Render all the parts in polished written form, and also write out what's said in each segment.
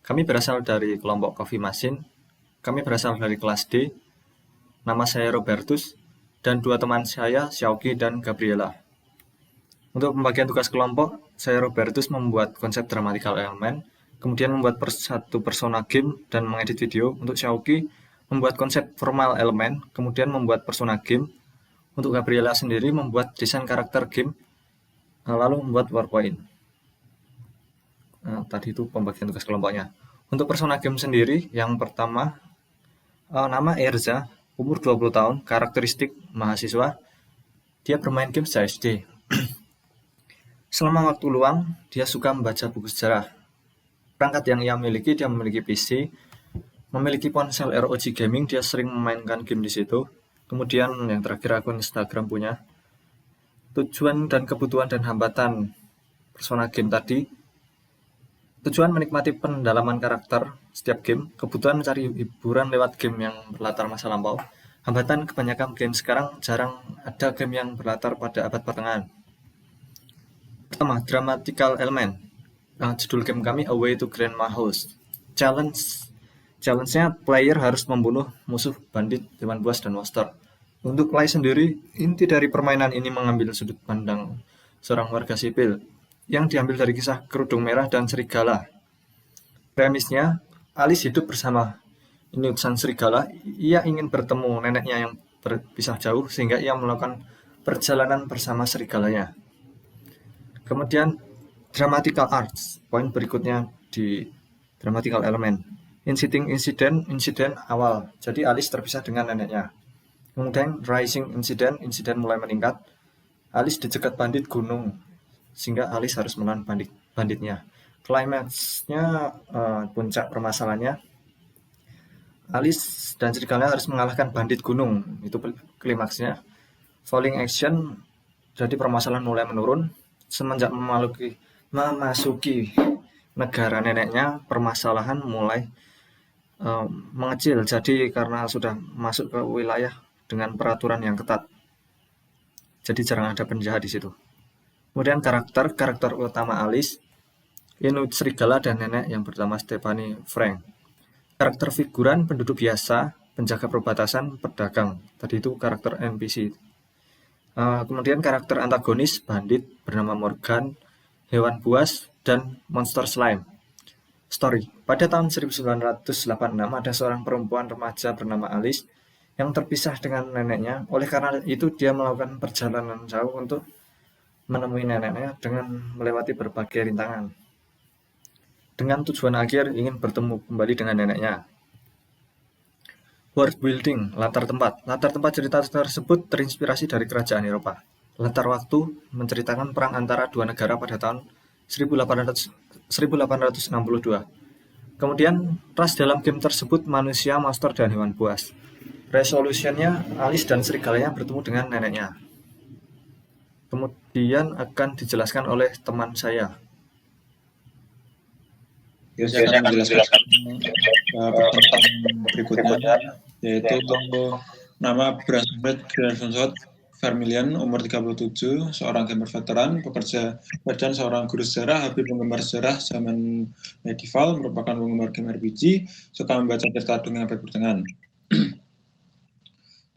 Kami berasal dari kelompok Coffee Machine. Kami berasal dari kelas D. Nama saya Robertus dan dua teman saya, Xiaoqi dan Gabriela. Untuk pembagian tugas kelompok, saya Robertus membuat konsep dramatical element, kemudian membuat satu persona game dan mengedit video. Untuk Xiaoqi membuat konsep formal element, kemudian membuat persona game. Untuk Gabriela sendiri membuat desain karakter game, lalu membuat PowerPoint. Tadi itu pembagian tugas kelompoknya. Untuk persona game sendiri, yang pertama nama Erza, umur 20 tahun, karakteristik mahasiswa. Dia bermain game sejak SD. Selama waktu luang, dia suka membaca buku sejarah. Perangkat yang ia miliki, dia memiliki PC, memiliki ponsel ROG Gaming, dia sering memainkan game di situ. Kemudian yang terakhir akun Instagram punya. Tujuan dan kebutuhan dan hambatan persona game tadi. Tujuan menikmati pendalaman karakter setiap game, kebutuhan mencari hiburan lewat game yang berlatar masa lampau. Hambatan kebanyakan game sekarang jarang ada game yang berlatar pada abad pertengahan. Pertama, dramatical element. Judul game kami A Way to Grandma House. Challenge-nya player harus membunuh musuh, bandit, hewan buas, dan monster. Untuk play sendiri, inti dari permainan ini mengambil sudut pandang seorang warga sipil yang diambil dari kisah Kerudung Merah dan Serigala. Premisnya, Alice hidup bersama ini utusan serigala. Ia ingin bertemu neneknya yang berpisah jauh sehingga ia melakukan perjalanan bersama serigalanya. Kemudian dramatical arts, poin berikutnya di dramatical element. Insiden awal, jadi Alice terpisah dengan neneknya. Kemudian rising insiden mulai meningkat. Alice dicegat bandit gunung, sehingga Alice harus melawan banditnya. Climaxnya, puncak permasalahannya, Alice dan serigalanya harus mengalahkan bandit gunung, itu klimaksnya. Falling action, jadi permasalahan mulai menurun. Semenjak memasuki negara neneknya, permasalahan mulai mengecil. Jadi karena sudah masuk ke wilayah dengan peraturan yang ketat, jadi jarang ada penjahat di situ. Kemudian karakter utama Alice, Inuit serigala dan nenek yang bernama Stephanie Frank. Karakter figuran penduduk biasa, penjaga perbatasan, pedagang. Tadi itu karakter NPC. Kemudian karakter antagonis, bandit bernama Morgan, hewan buas, dan monster slime. Story. Pada tahun 1986 ada seorang perempuan remaja bernama Alice yang terpisah dengan neneknya. Oleh karena itu dia melakukan perjalanan jauh untuk menemui neneknya dengan melewati berbagai rintangan. Dengan tujuan akhir ingin bertemu kembali dengan neneknya. World building, latar tempat. Latar tempat cerita tersebut terinspirasi dari kerajaan Eropa. Latar waktu menceritakan perang antara dua negara pada tahun 1862. Kemudian ras dalam game tersebut manusia, monster, dan hewan buas. Resolusinya Alice dan serigalanya bertemu dengan neneknya. Kemudian akan dijelaskan oleh teman saya. Ya, saya akan menjelaskan pertanyaan berikutnya, yaitu nama Brasmet Grandfonsot Vermilion, umur 37, seorang gamer veteran, pekerjaan seorang guru sejarah, hobi penggemar sejarah zaman medieval, merupakan penggemar game RPG, suka membaca cerita dongeng abad pertengahan.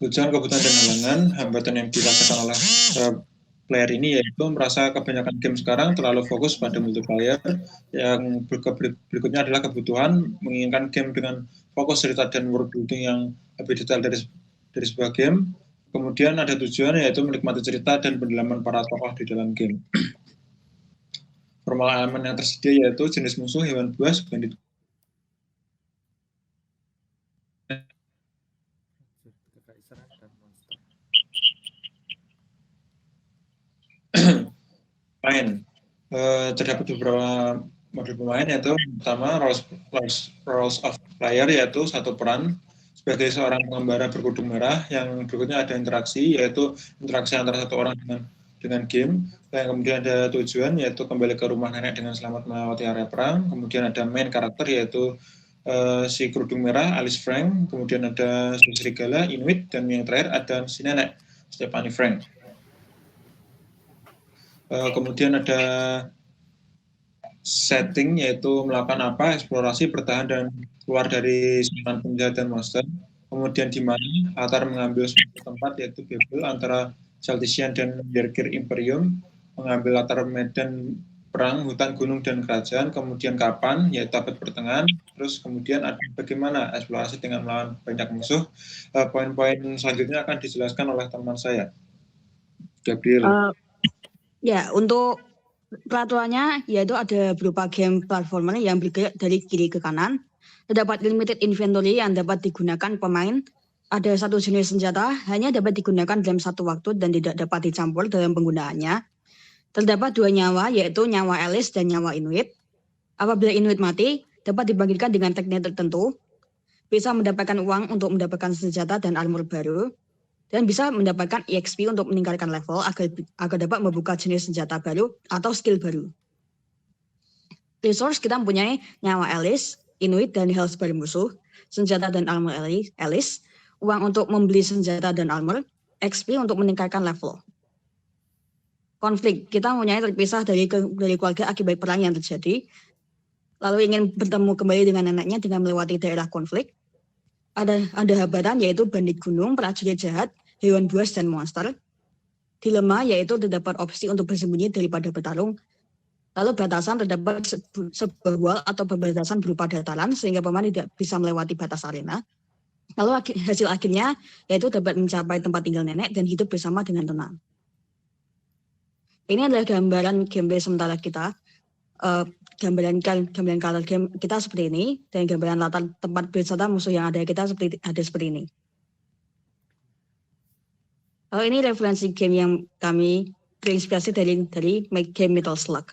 Tujuan, kebutuhan, dan halangan, hambatan yang dirasakan oleh player ini yaitu merasa kebanyakan game sekarang terlalu fokus pada multiplayer. Yang berikutnya adalah kebutuhan, menginginkan game dengan fokus cerita dan world building yang lebih detail dari sebuah game. Kemudian ada tujuan, yaitu menikmati cerita dan pendalaman para tokoh di dalam game. Formal elemen yang tersedia yaitu jenis musuh, hewan buas, bandit. Pemain. Terdapat beberapa model pemain, yaitu pertama roles of player, yaitu satu peran sebagai seorang pengembara berkerudung merah. Yang berikutnya ada interaksi, yaitu interaksi antara satu orang dengan game. Yang kemudian ada tujuan, yaitu kembali ke rumah nenek dengan selamat melewati area perang. Kemudian ada main karakter, yaitu si kerudung merah Alice Frank. Kemudian ada si serigala Inuit, dan yang terakhir ada si nenek Stephanie Frank. Kemudian ada setting, yaitu melakukan apa, eksplorasi, bertahan, dan keluar dari serangan penjahat dan monster. Kemudian di mana Atar mengambil suatu tempat, yaitu Babel, antara Celtician dan Yerkir Imperium, mengambil latar medan perang, hutan, gunung, dan kerajaan. Kemudian kapan, yaitu abad pertengahan. Terus kemudian ada bagaimana eksplorasi dengan melawan banyak musuh. Poin-poin selanjutnya akan dijelaskan oleh teman saya, Gabriel. Ya, untuk peraturannya yaitu ada berupa game platformer yang bergerak dari kiri ke kanan. Terdapat limited inventory yang dapat digunakan pemain. Ada satu jenis senjata hanya dapat digunakan dalam satu waktu dan tidak dapat dicampur dalam penggunaannya. Terdapat 2 nyawa, yaitu nyawa Alice dan nyawa Inuit. Apabila Inuit mati, dapat dibangkitkan dengan teknik tertentu. Bisa mendapatkan uang untuk mendapatkan senjata dan armor baru. Dan bisa mendapatkan EXP untuk meningkatkan level agar dapat membuka jenis senjata baru atau skill baru. Resource kita mempunyai nyawa Alice, Inuit, dan health bar musuh, senjata dan armor Alice, uang untuk membeli senjata dan armor, XP untuk meningkatkan level. Konflik, kita mempunyai terpisah dari keluarga akibat perang yang terjadi, lalu ingin bertemu kembali dengan anaknya dengan melewati daerah konflik. Ada hambatan, yaitu bandit gunung, prajurit jahat, hewan buas, dan monster. Dilema, yaitu terdapat opsi untuk bersembunyi daripada bertarung. Lalu batasan, terdapat sebuah wall atau pembatasan berupa dataran sehingga pemain tidak bisa melewati batas arena. Lalu hasil akhirnya yaitu dapat mencapai tempat tinggal nenek dan hidup bersama dengan tenang. Ini adalah gambaran gameplay sementara kita. Gambaran color game kita seperti ini, dan gambaran latar tempat berserta musuh yang ada kita seperti ini. Ini referensi game yang kami terinspirasi dari game Metal Slug.